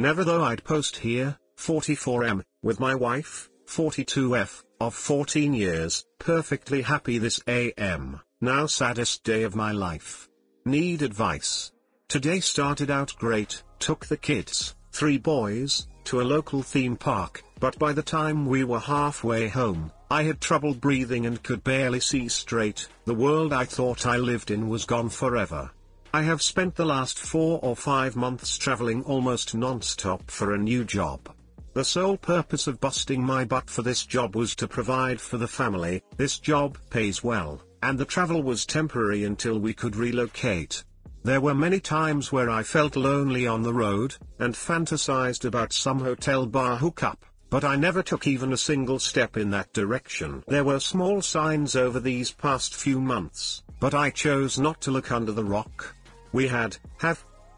Never though. I'd post here, 44M, with my wife, 42F, of 14 years, perfectly happy this AM, now saddest day of my life. Need advice. Today started out great, took the kids, 3 boys, to a local theme park, but by the time we were halfway home, I had trouble breathing and could barely see straight. The world I thought I lived in was gone forever. I have spent the last 4 or 5 months traveling almost non-stop for a new job. The sole purpose of busting my butt for this job was to provide for the family. This job pays well, and the travel was temporary until we could relocate. There were many times where I felt lonely on the road, and fantasized about some hotel bar hookup, but I never took even a single step in that direction. There were small signs over these past few months, but I chose not to look under the rock. We have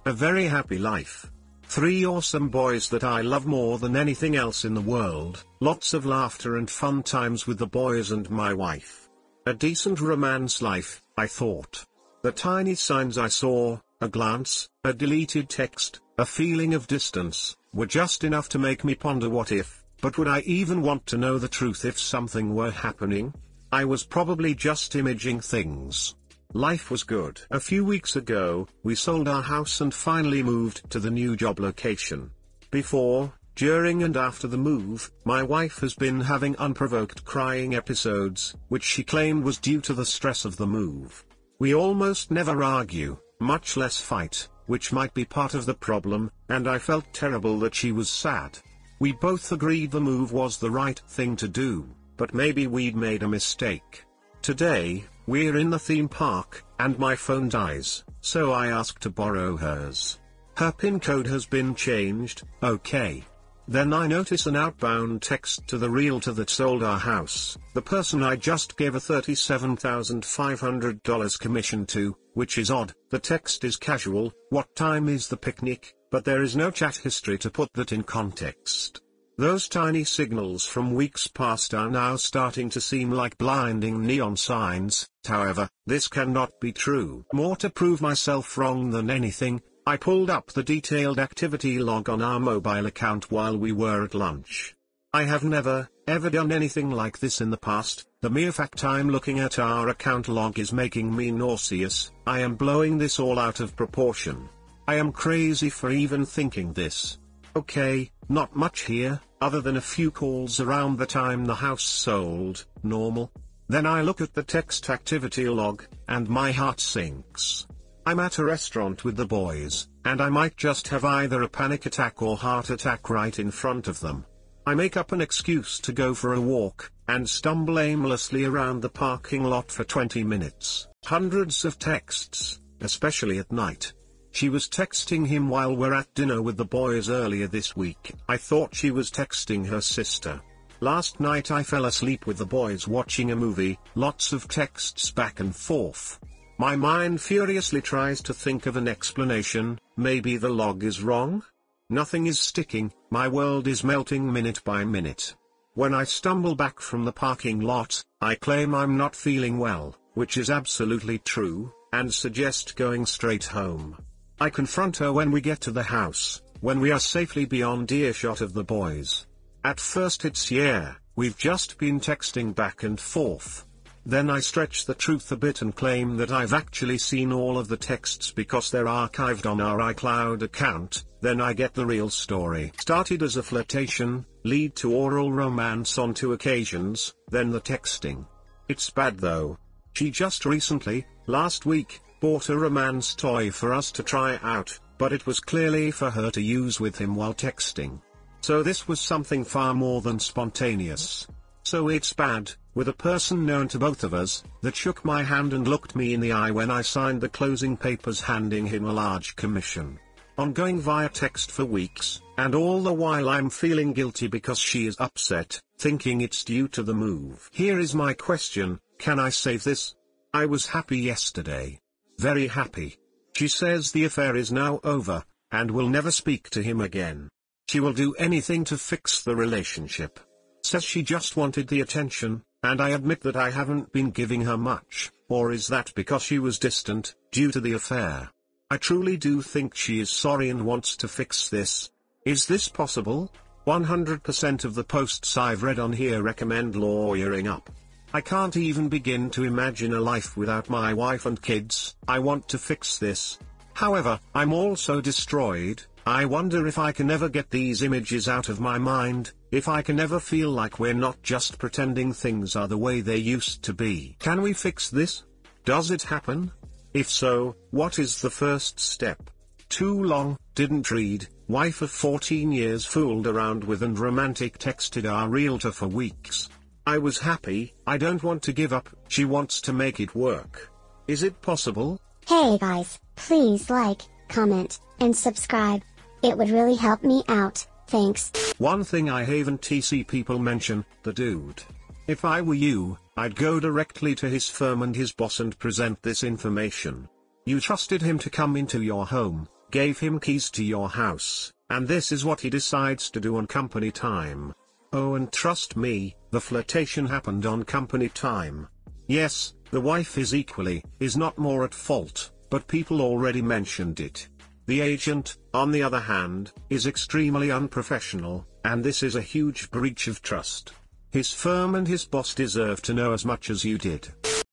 a very happy life. 3 awesome boys that I love more than anything else in the world, lots of laughter and fun times with the boys and my wife. A decent romance life, I thought. The tiny signs I saw, a glance, a deleted text, a feeling of distance, were just enough to make me ponder what if, but would I even want to know the truth if something were happening? I was probably just imaging things. Life was good. A few weeks ago, we sold our house and finally moved to the new job location. Before, during and after the move, my wife has been having unprovoked crying episodes, which she claimed was due to the stress of the move. We almost never argue, much less fight, which might be part of the problem, and I felt terrible that she was sad. We both agreed the move was the right thing to do, but maybe we'd made a mistake. Today, we're in the theme park, and my phone dies, so I asked to borrow hers. Her PIN code has been changed, okay. Then I notice an outbound text to the realtor that sold our house, the person I just gave a $37,500 commission to, which is odd. The text is casual, what time is the picnic, but there is no chat history to put that in context. Those tiny signals from weeks past are now starting to seem like blinding neon signs. However, this cannot be true. More to prove myself wrong than anything, I pulled up the detailed activity log on our mobile account while we were at lunch. I have never, ever done anything like this in the past. The mere fact I'm looking at our account log is making me nauseous. I am blowing this all out of proportion. I am crazy for even thinking this. Okay, not much here, other than a few calls around the time the house sold, normal. Then I look at the text activity log, and my heart sinks. I'm at a restaurant with the boys, and I might just have either a panic attack or heart attack right in front of them. I make up an excuse to go for a walk, and stumble aimlessly around the parking lot for 20 minutes. Hundreds of texts, especially at night. She was texting him while we're at dinner with the boys earlier this week. I thought she was texting her sister. Last night I fell asleep with the boys watching a movie, lots of texts back and forth. My mind furiously tries to think of an explanation. Maybe the log is wrong? Nothing is sticking, my world is melting minute by minute. When I stumble back from the parking lot, I claim I'm not feeling well, which is absolutely true, and suggest going straight home. I confront her when we get to the house, when we are safely beyond earshot of the boys. At first it's yeah, we've just been texting back and forth. Then I stretch the truth a bit and claim that I've actually seen all of the texts because they're archived on our iCloud account. Then I get the real story. Started as a flirtation, lead to oral romance on 2 occasions, then the texting. It's bad though. She just recently, last week, bought a romance toy for us to try out, but it was clearly for her to use with him while texting. So this was something far more than spontaneous. So it's bad, with a person known to both of us, that shook my hand and looked me in the eye when I signed the closing papers handing him a large commission. Ongoing via text for weeks, and all the while I'm feeling guilty because she is upset, thinking it's due to the move. Here is my question, can I save this? I was happy yesterday. Very happy. She says the affair is now over, and will never speak to him again. She will do anything to fix the relationship. Says she just wanted the attention, and I admit that I haven't been giving her much, or is that because she was distant, due to the affair? I truly do think she is sorry and wants to fix this. Is this possible? 100% of the posts I've read on here recommend lawyering up. I can't even begin to imagine a life without my wife and kids. I want to fix this. However, I'm also destroyed. I wonder if I can ever get these images out of my mind, if I can ever feel like we're not just pretending things are the way they used to be. Can we fix this? Does it happen? If so, what is the first step? Too long, didn't read, wife of 14 years fooled around with and romantic texted our realtor for weeks. I was happy, I don't want to give up, she wants to make it work. Is it possible? Hey guys, please like, comment, and subscribe. It would really help me out, thanks. One thing I haven't see people mention, the dude. If I were you, I'd go directly to his firm and his boss and present this information. You trusted him to come into your home, gave him keys to your house, and this is what he decides to do on company time. Oh, and trust me, the flirtation happened on company time. Yes, the wife is not more at fault, but people already mentioned it. The agent, on the other hand, is extremely unprofessional, and this is a huge breach of trust. His firm and his boss deserve to know as much as you did.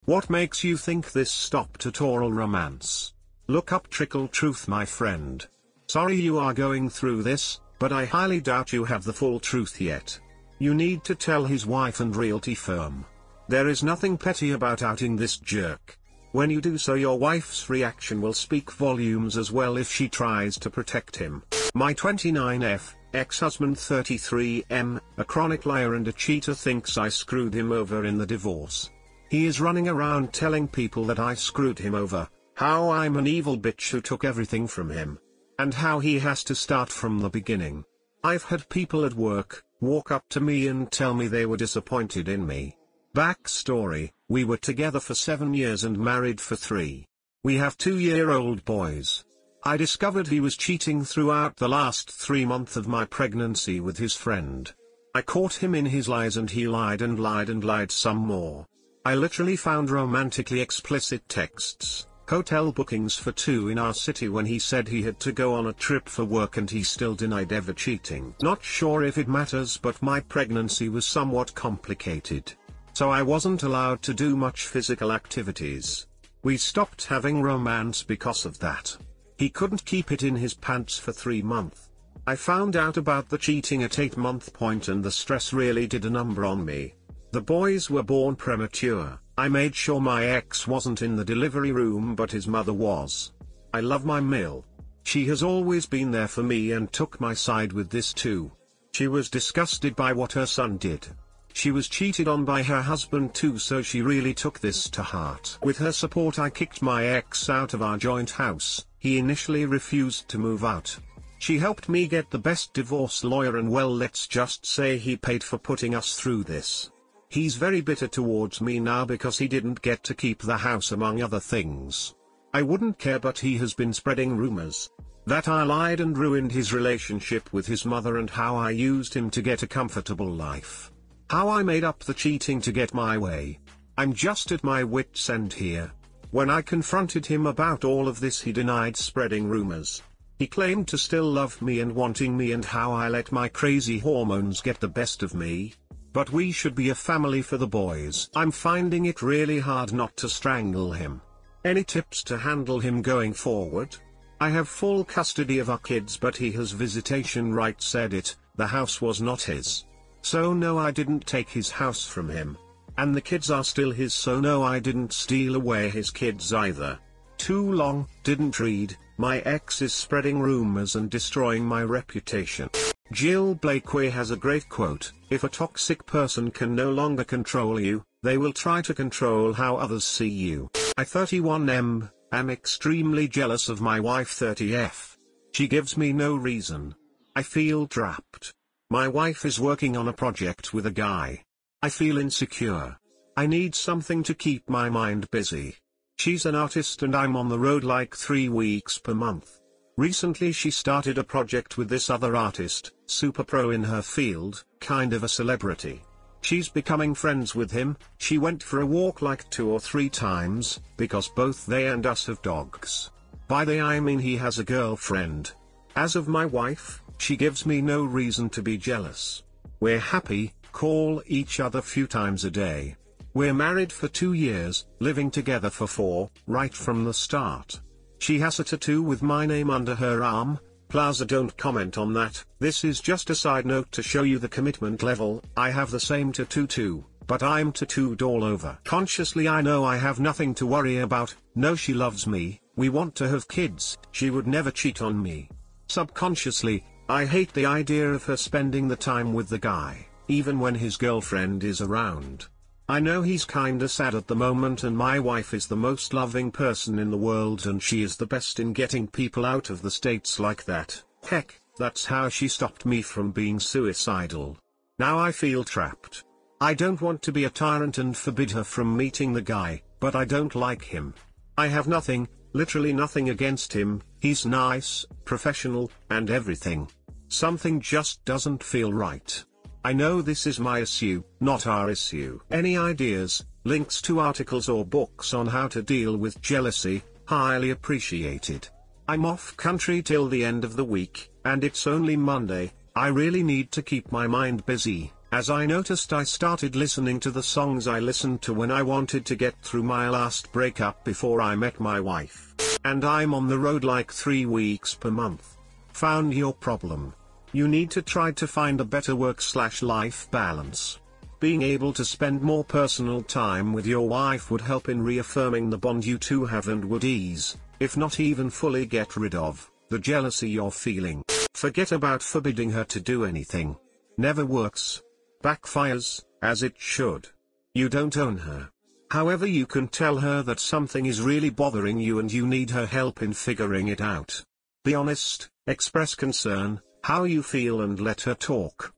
What makes you think this stopped at oral romance? Look up Trickle Truth, my friend. Sorry you are going through this, but I highly doubt you have the full truth yet. You need to tell his wife and realty firm. There is nothing petty about outing this jerk. When you do so, your wife's reaction will speak volumes as well if she tries to protect him. My 29F, ex-husband 33M, a chronic liar and a cheater, thinks I screwed him over in the divorce. He is running around telling people that I screwed him over, how I'm an evil bitch who took everything from him, and how he has to start from the beginning. I've had people at work walk up to me and tell me they were disappointed in me. Backstory: we were together for 7 years and married for 3. We have 2-year-old boys. I discovered he was cheating throughout the last 3 months of my pregnancy with his friend. I caught him in his lies and he lied and lied and lied some more. I literally found romantically explicit texts, hotel bookings for 2 in our city when he said he had to go on a trip for work, and he still denied ever cheating. Not sure if it matters, but my pregnancy was somewhat complicated, so I wasn't allowed to do much physical activities. We stopped having romance because of that. He couldn't keep it in his pants for 3 months. I found out about the cheating at 8-month point, and the stress really did a number on me. The boys were born premature. I made sure my ex wasn't in the delivery room, but his mother was. I love my Mill. She has always been there for me and took my side with this too. She was disgusted by what her son did. She was cheated on by her husband too, so she really took this to heart. With her support, I kicked my ex out of our joint house. He initially refused to move out. She helped me get the best divorce lawyer, and well, let's just say he paid for putting us through this. He's very bitter towards me now because he didn't get to keep the house, among other things. I wouldn't care, but he has been spreading rumors that I lied and ruined his relationship with his mother, and how I used him to get a comfortable life. How I made up the cheating to get my way. I'm just at my wit's end here. When I confronted him about all of this, he denied spreading rumors. He claimed to still love me and wanting me, and how I let my crazy hormones get the best of me. But we should be a family for the boys. I'm finding it really hard not to strangle him. Any tips to handle him going forward? I have full custody of our kids, but he has visitation rights. Edit: the house was not his. So no, I didn't take his house from him. And the kids are still his, so no, I didn't steal away his kids either. Too long, didn't read. My ex is spreading rumors and destroying my reputation. Jill Blakely has a great quote: if a toxic person can no longer control you, they will try to control how others see you. I 31M, am extremely jealous of my wife 30F. She gives me no reason. I feel trapped. My wife is working on a project with a guy. I feel insecure. I need something to keep my mind busy. She's an artist and I'm on the road like 3 weeks per month. Recently she started a project with this other artist, super pro in her field, kind of a celebrity. She's becoming friends with him. She went for a walk like 2 or 3 times, because both they and us have dogs. By they I mean he has a girlfriend. As of my wife, She gives me no reason to be jealous. We're happy, call each other few times a day. We're married for 2 years, living together for 4, right from the start. She has a tattoo with my name under her arm. Plaza, don't comment on that. This is just a side note to show you the commitment level. I have the same tattoo too, but I'm tattooed all over. Consciously I know I have nothing to worry about. No, she loves me, we want to have kids. She would never cheat on me. Subconsciously, I hate the idea of her spending the time with the guy, even when his girlfriend is around. I know he's kinda sad at the moment, and my wife is the most loving person in the world, and she is the best in getting people out of the States like that. Heck, that's how she stopped me from being suicidal. Now I feel trapped. I don't want to be a tyrant and forbid her from meeting the guy, but I don't like him. I have nothing, literally nothing against him. He's nice, professional, and everything. Something just doesn't feel right. I know this is my issue, not our issue. Any ideas, links to articles or books on how to deal with jealousy, highly appreciated. I'm off country till the end of the week, and it's only Monday. I really need to keep my mind busy, as I noticed I started listening to the songs I listened to when I wanted to get through my last breakup before I met my wife. And I'm on the road like 3 weeks per month. Found your problem. You need to try to find a better work/life balance. Being able to spend more personal time with your wife would help in reaffirming the bond you two have, and would ease, if not even fully get rid of, the jealousy you're feeling. Forget about forbidding her to do anything. Never works. Backfires, as it should. You don't own her. However, you can tell her that something is really bothering you and you need her help in figuring it out. Be honest, express concern, how you feel, and let her talk.